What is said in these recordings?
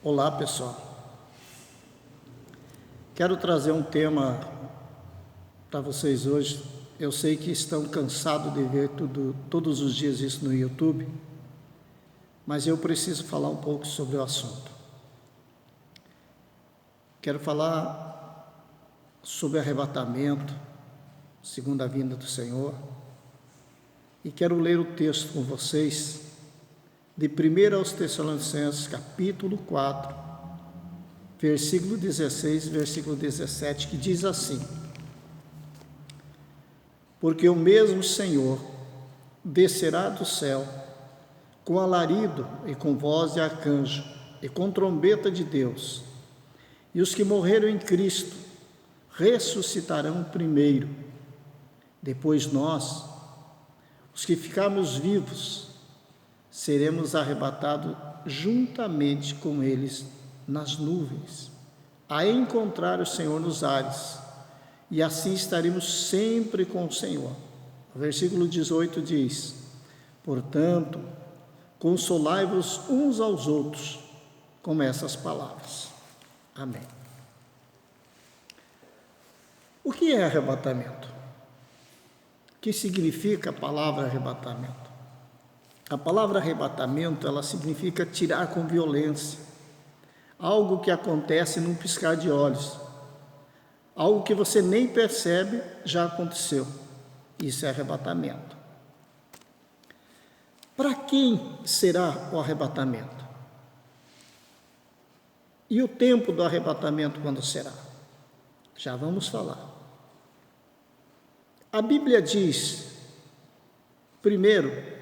Olá, pessoal. Quero trazer um tema para vocês hoje. Eu sei que estão cansados de ver todos os dias isso no YouTube, mas eu preciso falar um pouco sobre o assunto. Quero falar sobre arrebatamento, segunda vinda do Senhor, e quero ler o texto com vocês de 1 aos Tessalonicenses, capítulo 4, versículo 16, versículo 17, que diz assim: Porque o mesmo Senhor descerá do céu com alarido e com voz de arcanjo e com trombeta de Deus, e os que morreram em Cristo ressuscitarão primeiro. Depois nós, os que ficarmos vivos, seremos arrebatados juntamente com eles nas nuvens, a encontrar o Senhor nos ares, e assim estaremos sempre com o Senhor. O versículo 18 diz: Portanto, consolai-vos uns aos outros com essas palavras. Amém. O que é arrebatamento? O que significa a palavra arrebatamento? A palavra arrebatamento, ela significa tirar com violência, algo que acontece num piscar de olhos, algo que você nem percebe já aconteceu. Isso é arrebatamento. Para quem será o arrebatamento? E o tempo do arrebatamento quando será? Já vamos falar. A Bíblia diz, primeiro,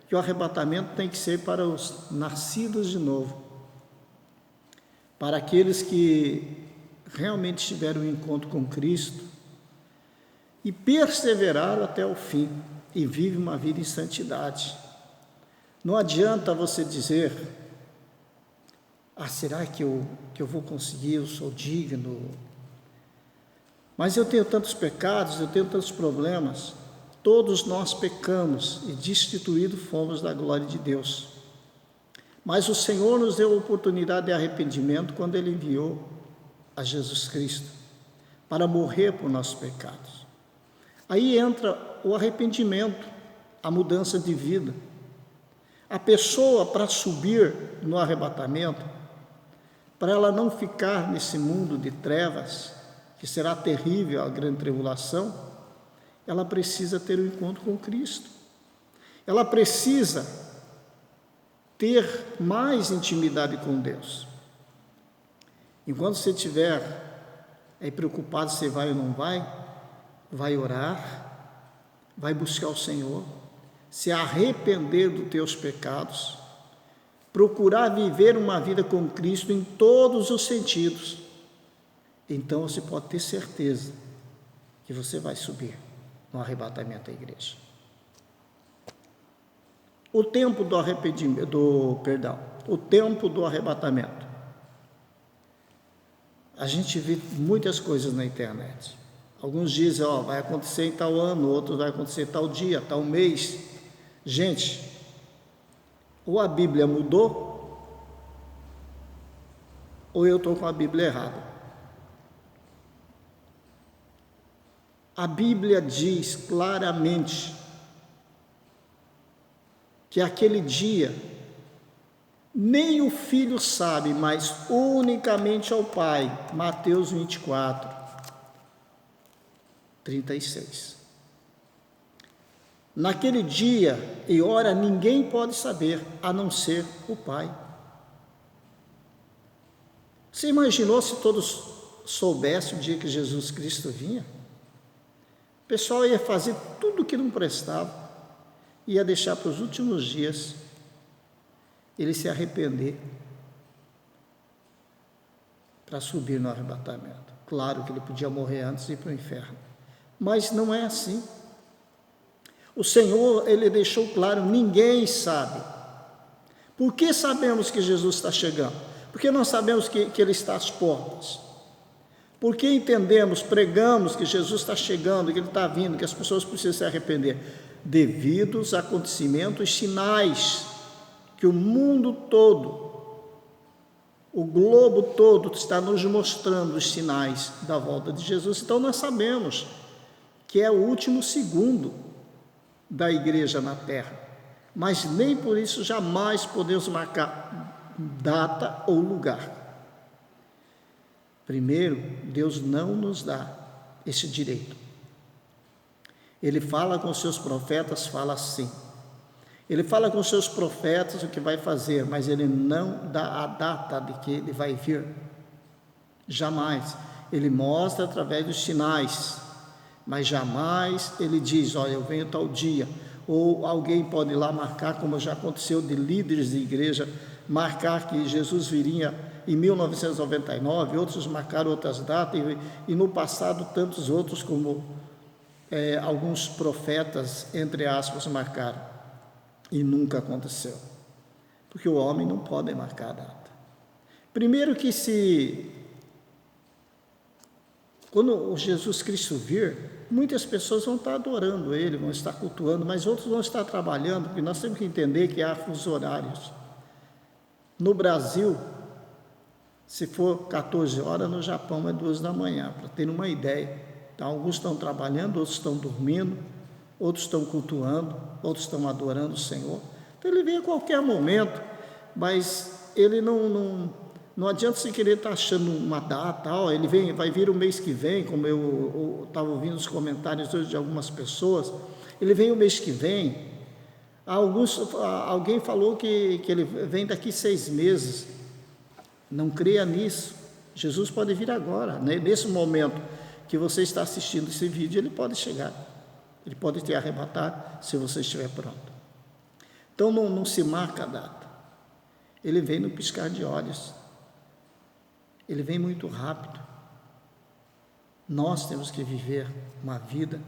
que o arrebatamento tem que ser para os nascidos de novo, para aqueles que realmente tiveram um encontro com Cristo e perseveraram até o fim e vivem uma vida em santidade. Não adianta você dizer: será que eu vou conseguir, eu sou digno, mas eu tenho tantos pecados, eu tenho tantos problemas. Todos nós pecamos e destituídos fomos da glória de Deus. Mas o Senhor nos deu a oportunidade de arrependimento quando Ele enviou a Jesus Cristo para morrer por nossos pecados. Aí entra o arrependimento, a mudança de vida. A pessoa, para subir no arrebatamento, para ela não ficar nesse mundo de trevas, que será terrível a grande tribulação, ela precisa ter um encontro com Cristo. Ela precisa ter mais intimidade com Deus. Enquanto você estiver aí preocupado se vai ou não vai orar, vai buscar o Senhor, se arrepender dos teus pecados, procurar viver uma vida com Cristo em todos os sentidos. Então você pode ter certeza que você vai subir no arrebatamento da igreja. O tempo do o tempo do arrebatamento. A gente vê muitas coisas na internet. Alguns dizem, vai acontecer em tal ano, outros vai acontecer tal dia, tal mês. Gente, ou a Bíblia mudou, ou eu estou com a Bíblia errada. A Bíblia diz claramente que aquele dia nem o Filho sabe, mas unicamente ao Pai. Mateus 24, 36. Naquele dia e hora ninguém pode saber, a não ser o Pai. Você imaginou se todos soubessem o dia que Jesus Cristo vinha? O pessoal ia fazer tudo que não prestava, ia deixar para os últimos dias ele se arrepender para subir no arrebatamento. Claro que ele podia morrer antes de ir para o inferno, mas não é assim. O Senhor, Ele deixou claro, ninguém sabe. Por que sabemos que Jesus está chegando? Porque nós sabemos que Ele está às portas. Porque entendemos, pregamos que Jesus está chegando, que Ele está vindo, que as pessoas precisam se arrepender, devido aos acontecimentos, sinais que o mundo todo O globo todo está nos mostrando os sinais da volta de Jesus, então nós sabemos que é o último segundo da igreja na terra, mas nem por isso jamais podemos marcar data ou lugar. Primeiro, Deus não nos dá esse direito. Ele fala com seus profetas, fala assim. Ele fala com seus profetas o que vai fazer, mas ele não dá a data de que ele vai vir. Jamais. Ele mostra através dos sinais, mas jamais ele diz, olha, eu venho tal dia. Ou alguém pode ir lá marcar, como já aconteceu de líderes de igreja, marcar que Jesus viria em 1999, outros marcaram outras datas, e no passado tantos outros como alguns profetas, entre aspas, marcaram. E nunca aconteceu, porque o homem não pode marcar a data. Primeiro que quando o Jesus Cristo vir, muitas pessoas vão estar adorando Ele, vão estar cultuando, mas outros vão estar trabalhando, porque nós temos que entender que há fusos horários. No Brasil, se for 14 horas, no Japão é 2 da manhã, para ter uma ideia. Então, alguns estão trabalhando, outros estão dormindo, outros estão cultuando, outros estão adorando o Senhor. Então ele vem a qualquer momento, mas ele não adianta você querer estar achando uma data, ele vai vir o mês que vem, como eu estava ouvindo os comentários hoje de algumas pessoas, ele vem o mês que vem. Alguém falou que ele vem daqui 6 meses. Não creia nisso. Jesus pode vir agora, né? Nesse momento que você está assistindo esse vídeo, ele pode chegar. Ele pode te arrebatar se você estiver pronto. Então não se marca a data. Ele vem no piscar de olhos. Ele vem muito rápido. Nós temos que viver uma vida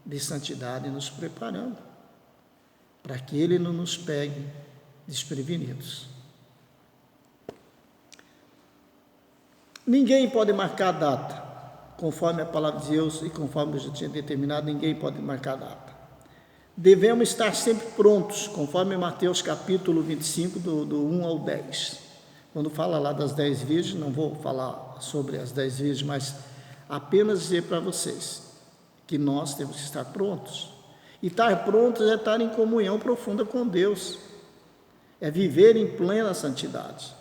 de santidade, nos preparando para que Ele não nos pegue desprevenidos. Ninguém pode marcar a data. Conforme a palavra de Deus e conforme eu já tinha determinado, ninguém pode marcar a data. Devemos estar sempre prontos, conforme Mateus capítulo 25, do 1 ao 10. Quando fala lá das 10 virgens, não vou falar sobre as 10 virgens, mas apenas dizer para vocês que nós temos que estar prontos. E estar prontos é estar em comunhão profunda com Deus, é viver em plena santidade,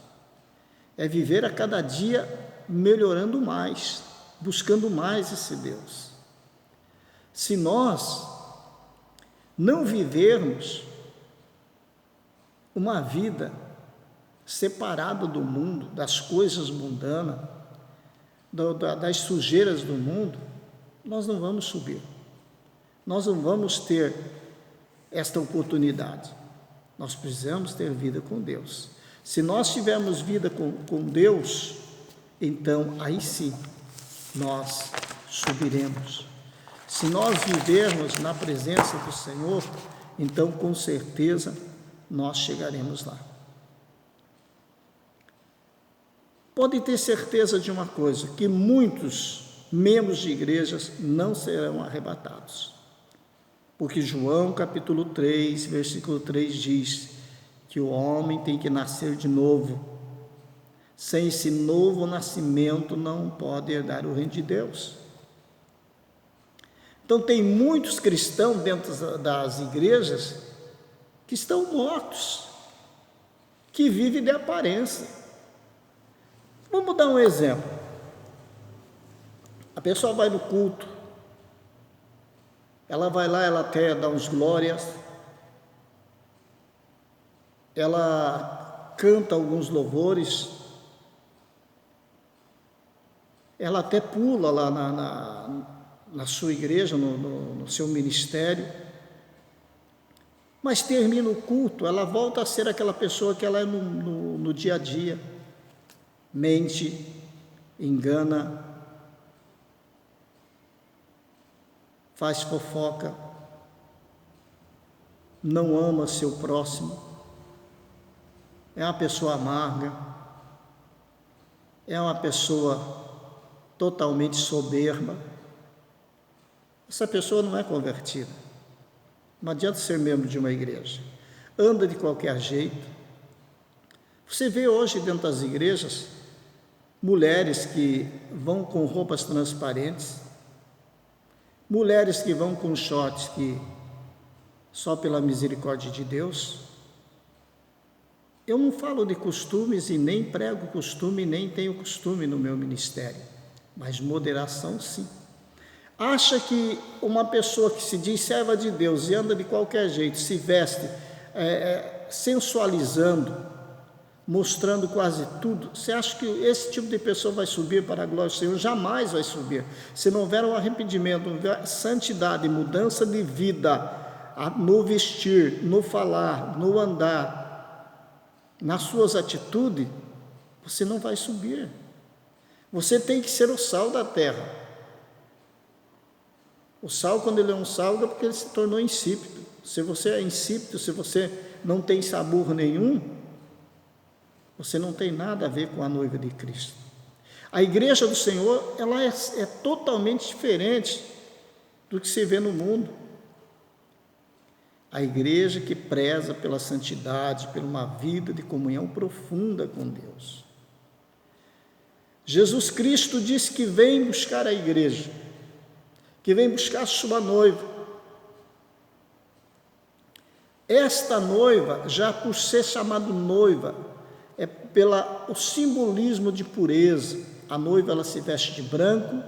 é viver a cada dia melhorando mais, buscando mais esse Deus. Se nós não vivermos uma vida separada do mundo, das coisas mundanas, das sujeiras do mundo, nós não vamos subir. Nós não vamos ter esta oportunidade. Nós precisamos ter vida com Deus. Se nós tivermos vida com Deus, então aí sim nós subiremos. Se nós vivermos na presença do Senhor, então com certeza nós chegaremos lá. Pode ter certeza de uma coisa, que muitos membros de igrejas não serão arrebatados. Porque João capítulo 3, versículo 3 diz que o homem tem que nascer de novo. Sem esse novo nascimento não pode herdar o reino de Deus. Então tem muitos cristãos dentro das igrejas que estão mortos, que vivem de aparência. Vamos dar um exemplo. A pessoa vai no culto, ela vai lá, ela até dá uns glórias, ela canta alguns louvores, ela até pula lá na sua igreja, no seu ministério, mas termina o culto, ela volta a ser aquela pessoa que ela é no dia a dia, mente, engana, faz fofoca, não ama seu próximo, é uma pessoa amarga, é uma pessoa totalmente soberba. Essa pessoa não é convertida. Não adianta ser membro de uma igreja. Anda de qualquer jeito, Você vê hoje dentro das igrejas mulheres que vão com roupas transparentes, mulheres que vão com shorts que só pela misericórdia de Deus. Eu não falo de costumes e nem prego costume, nem tenho costume no meu ministério, mas moderação sim. Acha que uma pessoa que se diz serva de Deus e anda de qualquer jeito, se veste sensualizando, mostrando quase tudo, você acha que esse tipo de pessoa vai subir para a glória do Senhor? Jamais vai subir. Se não houver um arrependimento, não houver santidade, mudança de vida, no vestir, no falar, no andar, nas suas atitudes, você não vai subir. Você tem que ser o sal da terra. O sal, quando ele é um sal, é porque ele se tornou insípido. Se você é insípido, se você não tem sabor nenhum, você não tem nada a ver com a noiva de Cristo. A igreja do Senhor, ela é totalmente diferente do que se vê no mundo. A igreja que preza pela santidade, por uma vida de comunhão profunda com Deus. Jesus Cristo disse que vem buscar a igreja, que vem buscar a sua noiva. Esta noiva, já por ser chamada noiva, é pelo simbolismo de pureza. A noiva, ela se veste de branco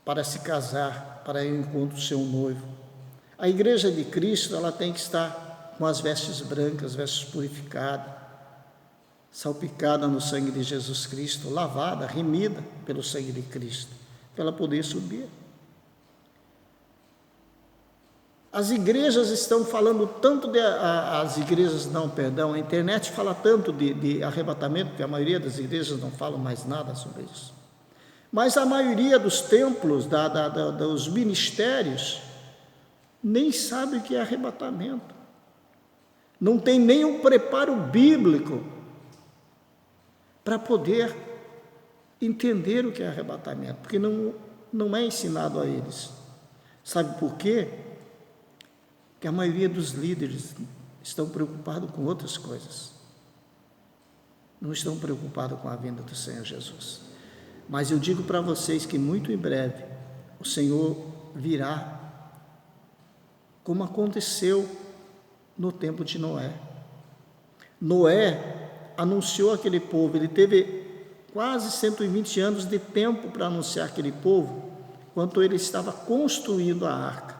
para se casar, para ir ao encontro do seu noivo. A igreja de Cristo, ela tem que estar com as vestes brancas, vestes purificadas, salpicada no sangue de Jesus Cristo, lavada, remida pelo sangue de Cristo, para ela poder subir. As igrejas estão falando tanto a internet fala tanto de arrebatamento, que a maioria das igrejas não falam mais nada sobre isso. Mas a maioria dos templos, dos ministérios, nem sabe o que é arrebatamento. Não tem nem um preparo bíblico para poder entender o que é arrebatamento, porque não é ensinado a eles. Sabe por quê? Que a maioria dos líderes estão preocupados com outras coisas. Não estão preocupados com a vinda do Senhor Jesus. Mas eu digo para vocês que muito em breve o Senhor virá, como aconteceu no tempo de Noé. Noé anunciou aquele povo, ele teve quase 120 anos de tempo para anunciar aquele povo, enquanto ele estava construindo a arca,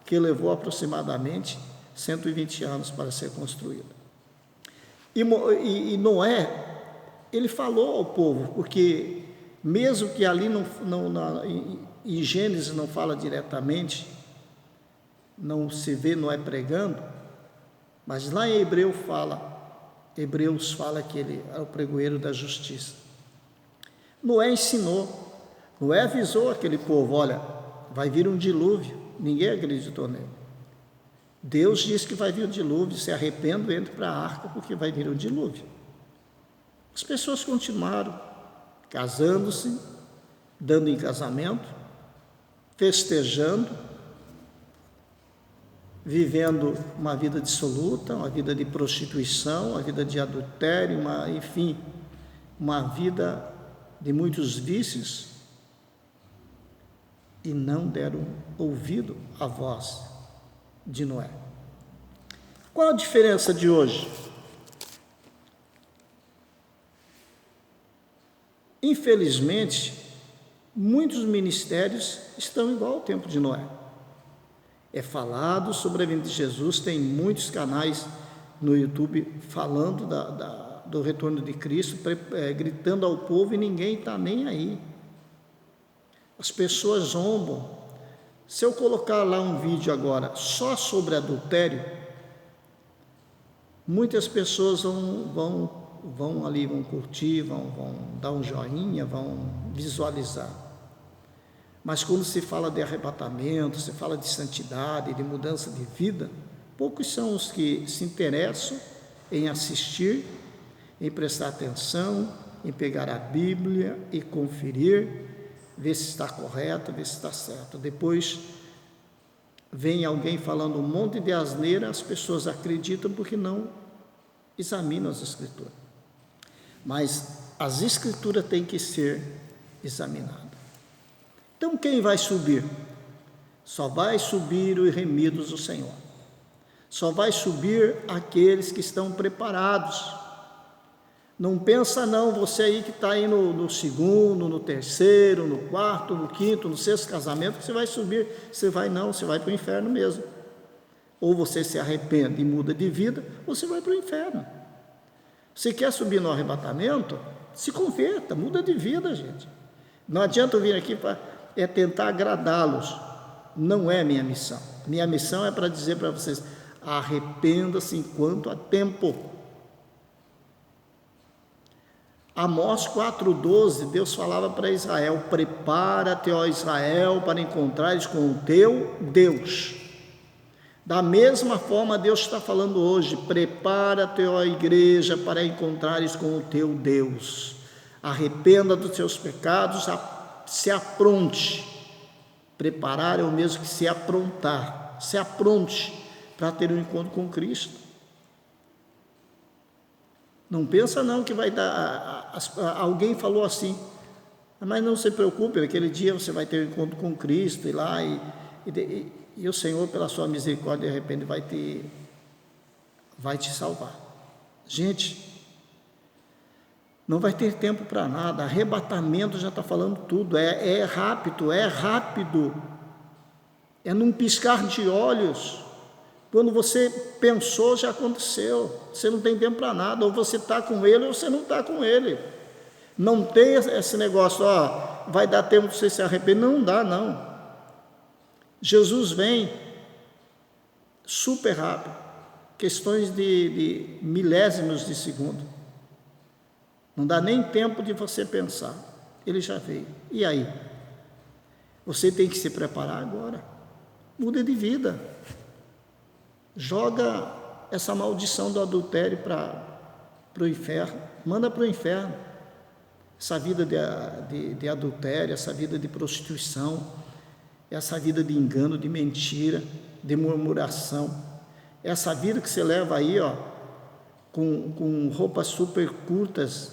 que levou aproximadamente 120 anos para ser construída. E Noé, ele falou ao povo, porque mesmo que ali em Gênesis não fala diretamente, não se vê Noé pregando, mas lá em Hebreus fala que ele é o pregoeiro da justiça. Noé ensinou, Noé avisou aquele povo, olha, vai vir um dilúvio, ninguém acreditou nele. Deus disse que vai vir um dilúvio, se arrependa, entre para a arca, porque vai vir um dilúvio. As pessoas continuaram casando-se, dando em casamento, festejando, vivendo uma vida dissoluta, uma vida de prostituição, uma vida de adultério, uma vida de muitos vícios, e não deram ouvido à voz de Noé. Qual a diferença de hoje? Infelizmente, muitos ministérios estão igual ao tempo de Noé. É falado sobre a vinda de Jesus, tem muitos canais no YouTube falando do retorno de Cristo, gritando ao povo, e ninguém está nem aí. As pessoas zombam. Se eu colocar lá um vídeo agora só sobre adultério, muitas pessoas vão ali, vão curtir, vão dar um joinha, vão visualizar. Mas quando se fala de arrebatamento, se fala de santidade, de mudança de vida, poucos são os que se interessam em assistir, em prestar atenção, em pegar a Bíblia e conferir, ver se está correto, ver se está certo. Depois vem alguém falando um monte de asneira, as pessoas acreditam porque não Examina as Escrituras. Mas as Escrituras têm que ser examinadas. Então, quem vai subir? Só vai subir os remidos do Senhor. Só vai subir aqueles que estão preparados. Não pensa não, você aí que está aí no segundo, no terceiro, no quarto, no quinto, no sexto casamento, que você vai subir. Você vai não, você vai para o inferno mesmo. Ou você se arrepende e muda de vida, ou você vai para o inferno. Se quer subir no arrebatamento, se converta, muda de vida, gente. Não adianta eu vir aqui para tentar agradá-los. Não é minha missão. Minha missão é para dizer para vocês: arrependa-se enquanto há tempo. Amós 4,12, Deus falava para Israel: prepara-te, ó Israel, para encontrares com o teu Deus. Da mesma forma, Deus está falando hoje: prepara-te, ó igreja, para encontrares com o teu Deus. Arrependa dos seus pecados, se apronte. Preparar é o mesmo que se aprontar. Se apronte para ter um encontro com Cristo. Não pensa não que vai dar. Alguém falou assim: mas não se preocupe, naquele dia você vai ter um encontro com Cristo, e lá e o Senhor, pela sua misericórdia, de repente vai te salvar. Gente, não vai ter tempo para nada. Arrebatamento já está falando tudo. É rápido, é num piscar de olhos. Quando você pensou, já aconteceu. Você não tem tempo para nada. Ou você está com ele, ou você não está com ele. Não tem esse negócio, vai dar tempo de você se arrepender. Não dá, não. Jesus vem super rápido. Questões de milésimos de segundo. Não dá nem tempo de você pensar. Ele já veio. E aí? Você tem que se preparar agora. Muda de vida. Joga essa maldição do adultério para o inferno. Manda para o inferno. Essa vida de adultério, essa vida de prostituição, essa vida de engano, de mentira, de murmuração. Essa vida que você leva aí, com roupas super curtas,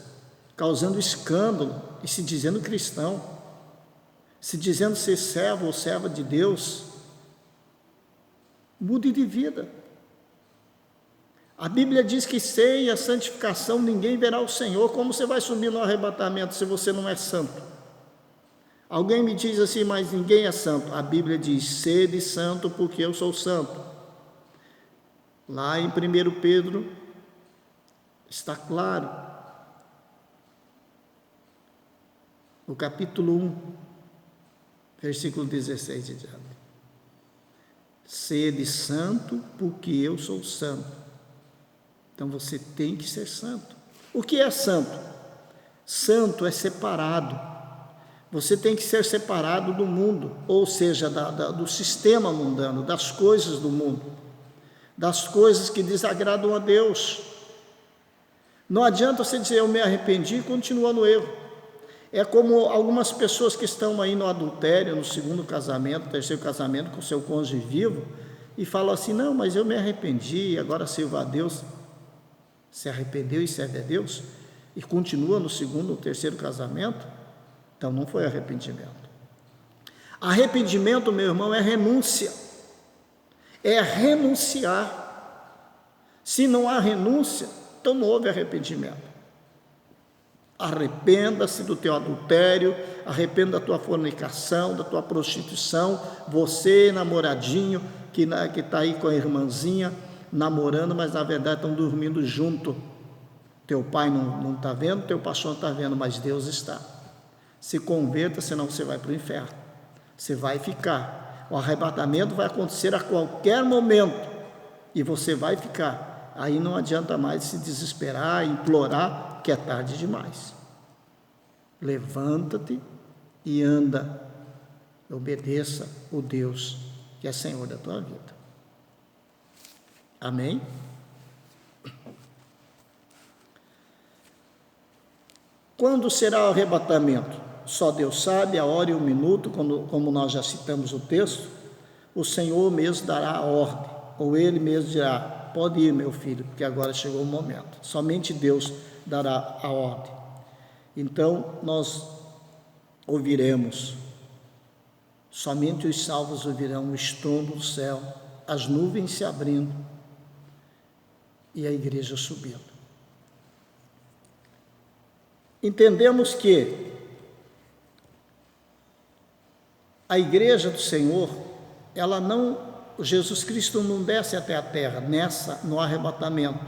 causando escândalo e se dizendo cristão, se dizendo ser servo ou serva de Deus. Mude de vida. A Bíblia diz que sem a santificação ninguém verá o Senhor. Como você vai subir no arrebatamento se você não é santo? Alguém me diz assim: mas ninguém é santo. A Bíblia diz: sede santo porque eu sou santo. Lá em 1 Pedro está claro, no capítulo 1, versículo 16 e 19: sede santo porque eu sou santo. Então você tem que ser santo. O que é santo? Santo é separado. Você tem que ser separado do mundo, ou seja, do sistema mundano, das coisas do mundo, das coisas que desagradam a Deus. Não adianta você dizer: eu me arrependi, e continua no erro. É como algumas pessoas que estão aí no adultério, no segundo casamento, terceiro casamento, com seu cônjuge vivo, e falam assim: não, mas eu me arrependi, agora sirvo a Deus. Se arrependeu e serve a Deus, e continua no segundo ou terceiro casamento, então não foi arrependimento. Arrependimento, meu irmão, é renúncia. É renunciar. Se não há renúncia, então não houve arrependimento. Arrependa-se do teu adultério, arrependa da tua fornicação, da tua prostituição. Você, namoradinho, que está aí com a irmãzinha, namorando, mas na verdade estão dormindo junto. Teu pai não está vendo, teu pastor não está vendo, mas Deus está. Se converta, senão você vai para o inferno. Você vai ficar. O arrebatamento vai acontecer a qualquer momento e você vai ficar. Aí não adianta mais se desesperar, implorar, que é tarde demais. Levanta-te e anda. Obedeça o Deus que é Senhor da tua vida. Amém? Quando será o arrebatamento? Só Deus sabe a hora e o minuto, como nós já citamos o texto. O Senhor mesmo dará a ordem, ou Ele mesmo dirá: pode ir, meu filho, porque agora chegou o momento. Somente Deus dará a ordem. Então, nós ouviremos, somente os salvos ouvirão o estrondo do céu, as nuvens se abrindo e a igreja subindo. Entendemos que a igreja do Senhor, Jesus Cristo não desce até a terra no arrebatamento.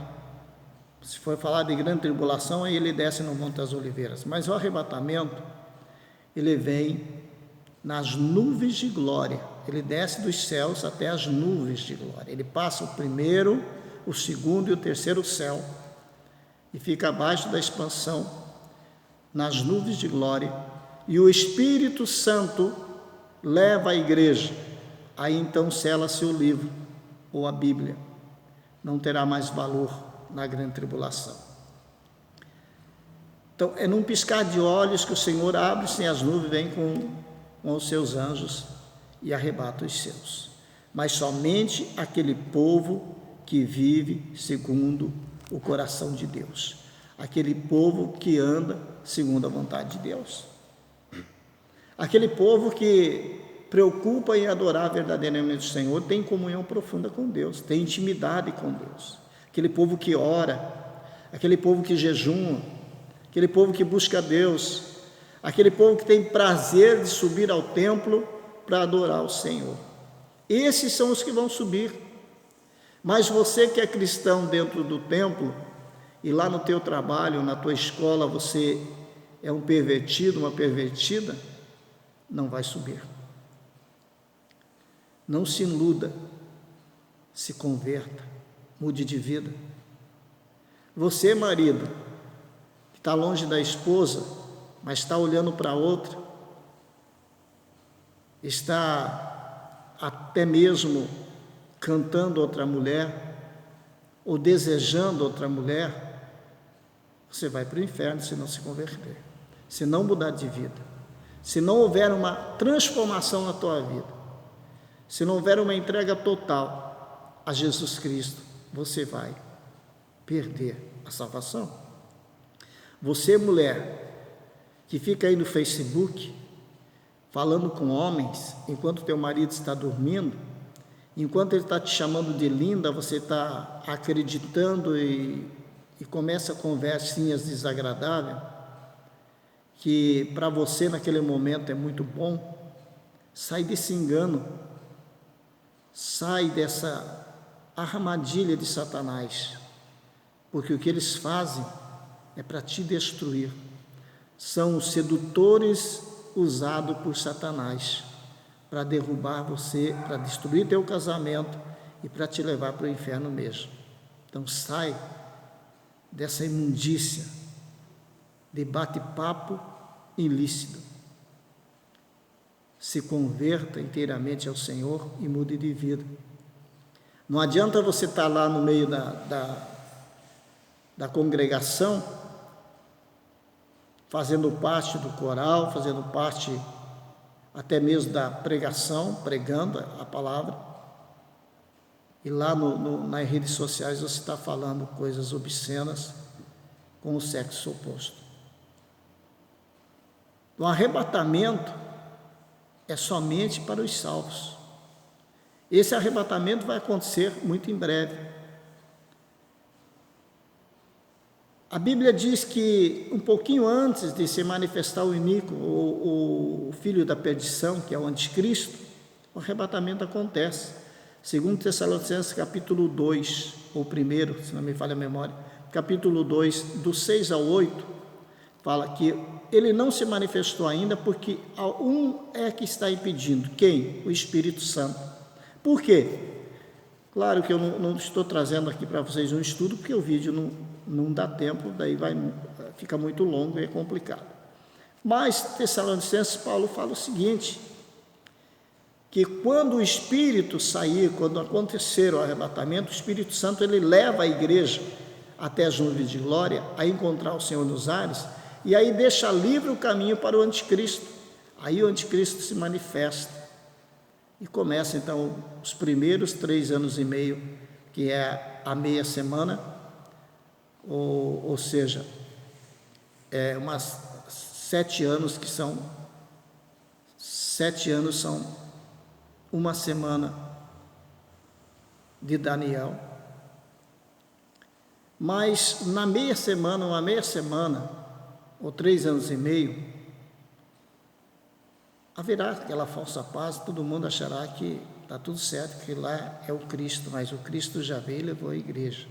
Se for falar de grande tribulação, aí ele desce no Monte das Oliveiras. Mas o arrebatamento, ele vem nas nuvens de glória. Ele desce dos céus até as nuvens de glória. Ele passa o primeiro, o segundo e o terceiro céu e fica abaixo da expansão, nas nuvens de glória. E o Espírito Santo leva a igreja. Aí então sela-se o livro ou a Bíblia. Não terá mais valor na grande tribulação. Então, é num piscar de olhos que o Senhor abre-se as nuvens, vem com os seus anjos e arrebata os seus. Mas somente aquele povo que vive segundo o coração de Deus. Aquele povo que anda segundo a vontade de Deus. Aquele povo que preocupa em adorar verdadeiramente o Senhor, tem comunhão profunda com Deus, tem intimidade com Deus. Aquele povo que ora, aquele povo que jejuma, aquele povo que busca Deus, aquele povo que tem prazer de subir ao templo para adorar o Senhor. Esses são os que vão subir. Mas você que é cristão dentro do templo, e lá no teu trabalho, na tua escola, você é um pervertido, uma pervertida, não vai subir. Não se iluda, se converta, mude de vida. Você, marido, que está longe da esposa, mas está olhando para outra, está até mesmo cantando outra mulher, ou desejando outra mulher, você vai para o inferno se não se converter, se não mudar de vida, se não houver uma transformação na tua vida, se não houver uma entrega total a Jesus Cristo, você vai perder a salvação. Você, mulher, que fica aí no Facebook, falando com homens, enquanto teu marido está dormindo, enquanto ele está te chamando de linda, você está acreditando e começa conversinhas desagradáveis, que para você naquele momento é muito bom. Sai desse engano, sai dessa armadilha de Satanás, porque o que eles fazem é para te destruir. São os sedutores usados por Satanás para derrubar você, para destruir teu casamento e para te levar para o inferno mesmo. Então sai dessa imundícia de bate-papo ilícito. Se converta inteiramente ao Senhor e mude de vida. Não adianta você estar lá no meio da congregação, fazendo parte do coral, fazendo parte até mesmo da pregação, pregando a palavra, e lá nas redes sociais você está falando coisas obscenas com o sexo oposto. O arrebatamento é somente para os salvos. Esse arrebatamento vai acontecer muito em breve. A Bíblia diz que um pouquinho antes de se manifestar o iníquo, o filho da perdição, que é o anticristo, o arrebatamento acontece. Segundo Tessalonicenses capítulo 2, ou 1, se não me falha a memória, capítulo 2, do 6 ao 8, fala que ele não se manifestou ainda porque um é que está impedindo. Quem? O Espírito Santo. Por quê? Claro que eu não estou trazendo aqui para vocês um estudo, porque o vídeo não dá tempo, daí fica muito longo e é complicado. Mas Tessalonicenses, Paulo fala o seguinte, que quando o Espírito sair, quando acontecer o arrebatamento, o Espírito Santo ele leva a igreja até as nuvens de glória, a encontrar o Senhor nos ares, e aí deixa livre o caminho para o anticristo. Aí o anticristo se manifesta e começa então os primeiros 3 anos e meio, que é a meia semana, ou seja, umas 7 anos, que são 7 anos, são uma semana de Daniel. Mas na uma meia semana, ou 3 anos e meio, haverá aquela falsa paz, todo mundo achará que está tudo certo, que lá é o Cristo, mas o Cristo já veio e levou a igreja.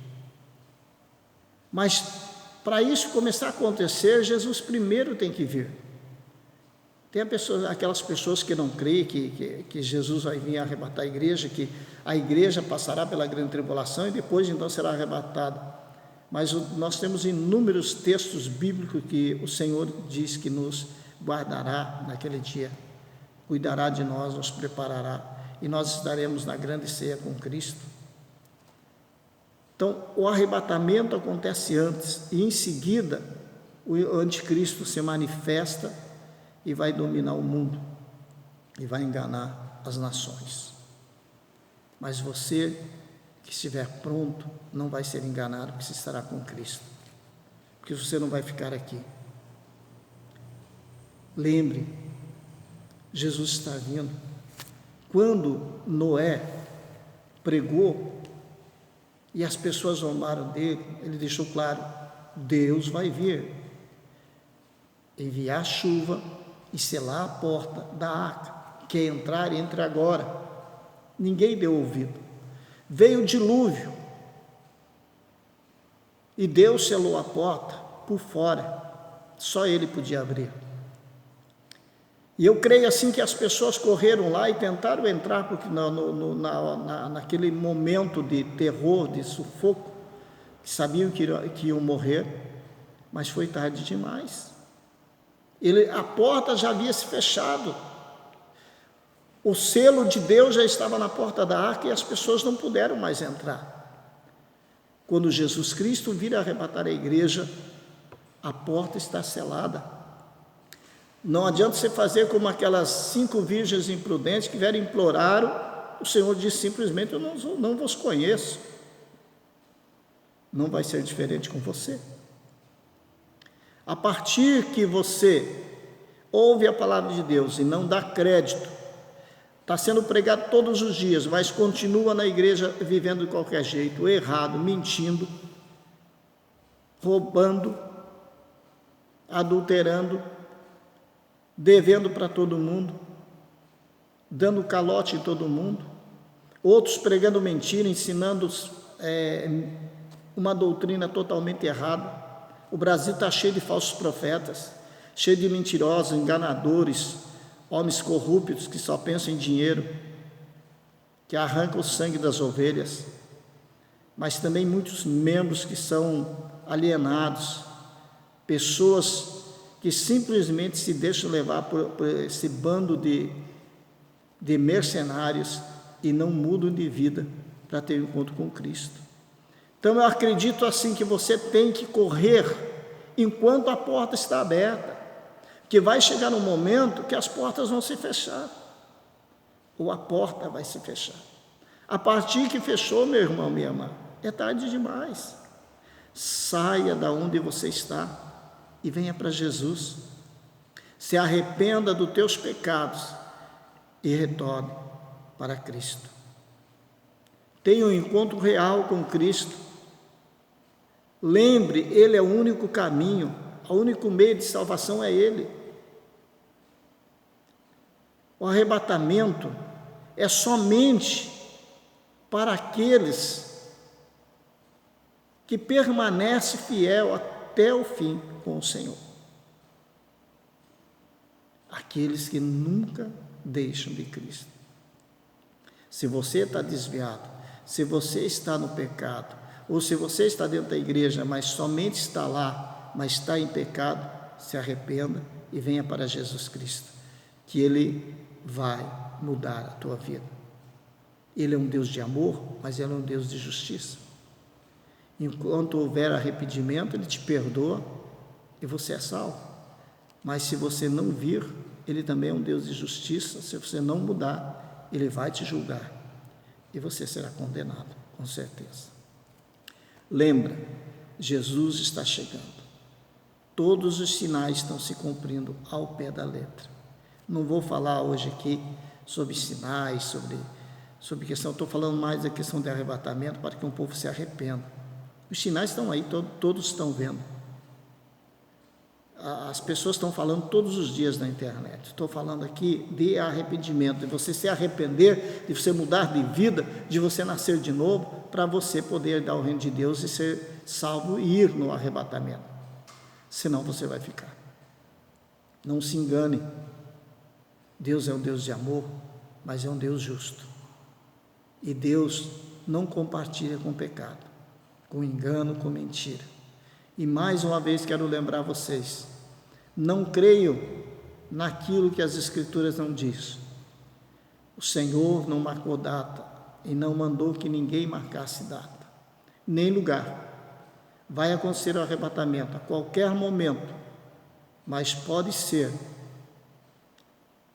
Mas para isso começar a acontecer, Jesus primeiro tem que vir. Tem aquelas pessoas que não creem que Jesus vai vir arrebatar a igreja, que a igreja passará pela grande tribulação e depois então será arrebatada. Mas nós temos inúmeros textos bíblicos que o Senhor diz que nos guardará naquele dia, cuidará de nós, nos preparará, e nós estaremos na grande ceia com Cristo. Então, o arrebatamento acontece antes, e em seguida o anticristo se manifesta e vai dominar o mundo, e vai enganar as nações. Mas você que estiver pronto, não vai ser enganado, porque você estará com Cristo, porque você não vai ficar aqui. Lembre, Jesus está vindo. Quando Noé pregou e as pessoas zombaram dele, ele deixou claro: Deus vai vir, enviar chuva e selar a porta da arca. Quer entrar, entre agora. Ninguém deu ouvido. Veio o dilúvio e Deus selou a porta por fora, só Ele podia abrir. E eu creio assim que as pessoas correram lá e tentaram entrar, porque naquele momento de terror, de sufoco, que sabiam que iam morrer, mas foi tarde demais. A porta já havia se fechado. O selo de Deus já estava na porta da arca e as pessoas não puderam mais entrar. Quando Jesus Cristo vir arrebatar a igreja, a porta está selada. Não adianta você fazer como aquelas 5 virgens imprudentes que vieram implorar. O Senhor disse simplesmente: eu não vos conheço. Não vai ser diferente com você. A partir que você ouve a palavra de Deus e não dá crédito, está sendo pregado todos os dias, mas continua na igreja vivendo de qualquer jeito, errado, mentindo, roubando, adulterando, devendo para todo mundo, dando calote em todo mundo, outros pregando mentira, ensinando uma doutrina totalmente errada. O Brasil está cheio de falsos profetas, cheio de mentirosos, enganadores, homens corruptos que só pensam em dinheiro, que arrancam o sangue das ovelhas, mas também muitos membros que são alienados, pessoas que simplesmente se deixam levar por esse bando de mercenários e não mudam de vida para ter um encontro com Cristo. Então eu acredito assim que você tem que correr enquanto a porta está aberta, que vai chegar um momento que as portas vão se fechar, ou a porta vai se fechar. A partir que fechou, meu irmão, minha irmã, é tarde demais. Saia da onde você está e venha para Jesus. Se arrependa dos teus pecados e retorne para Cristo. Tenha um encontro real com Cristo. Lembre, Ele é o único caminho, o único meio de salvação é Ele. O arrebatamento é somente para aqueles que permanecem fiel até o fim com o Senhor. Aqueles que nunca deixam de Cristo. Se você está desviado, se você está no pecado, ou se você está dentro da igreja, mas somente está lá, mas está em pecado, se arrependa e venha para Jesus Cristo, que Ele vai mudar a tua vida. Ele é um Deus de amor, mas Ele é um Deus de justiça. Enquanto houver arrependimento, Ele te perdoa e você é salvo. Mas se você não vir, Ele também é um Deus de justiça. Se você não mudar, Ele vai te julgar e você será condenado, com certeza. Lembra, Jesus está chegando. Todos os sinais estão se cumprindo ao pé da letra. Não vou falar hoje aqui sobre sinais, sobre questão, estou falando mais da questão de arrebatamento para que o povo se arrependa. Os sinais estão aí, todos estão vendo. As pessoas estão falando todos os dias na internet. Estou falando aqui de arrependimento, de você se arrepender, de você mudar de vida, de você nascer de novo, para você poder dar o reino de Deus e ser salvo e ir no arrebatamento. Senão você vai ficar. Não se engane. Deus é um Deus de amor, mas é um Deus justo. E Deus não compartilha com pecado, com engano, com mentira. E mais uma vez quero lembrar vocês, não creio naquilo que as Escrituras não dizem. O Senhor não marcou data e não mandou que ninguém marcasse data, nem lugar. Vai acontecer o arrebatamento a qualquer momento, mas pode ser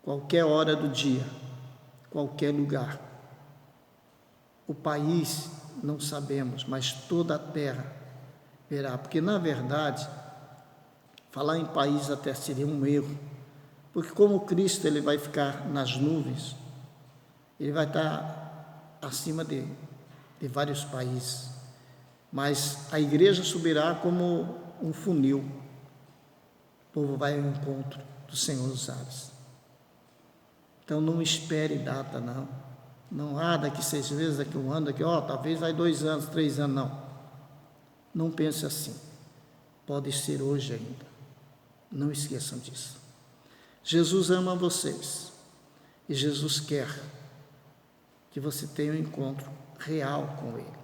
qualquer hora do dia, qualquer lugar. O país não sabemos, mas toda a terra verá, porque na verdade, falar em país até seria um erro, porque como Cristo ele vai ficar nas nuvens, ele vai estar acima de vários países, mas a igreja subirá como um funil, o povo vai ao encontro do Senhor dos Ares. Então não espere data, não, daqui 6 meses, daqui 1 ano, talvez vai 2 anos, 3 anos, não pense assim, pode ser hoje ainda, não esqueçam disso. Jesus ama vocês, e Jesus quer que você tenha um encontro real com Ele.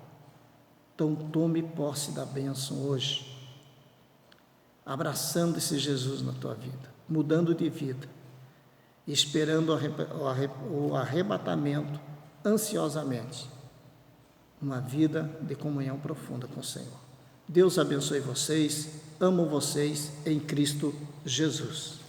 Então tome posse da bênção hoje, abraçando esse Jesus na tua vida, mudando de vida, esperando o arrebatamento ansiosamente, uma vida de comunhão profunda com o Senhor. Deus abençoe vocês, amo vocês em Cristo Jesus.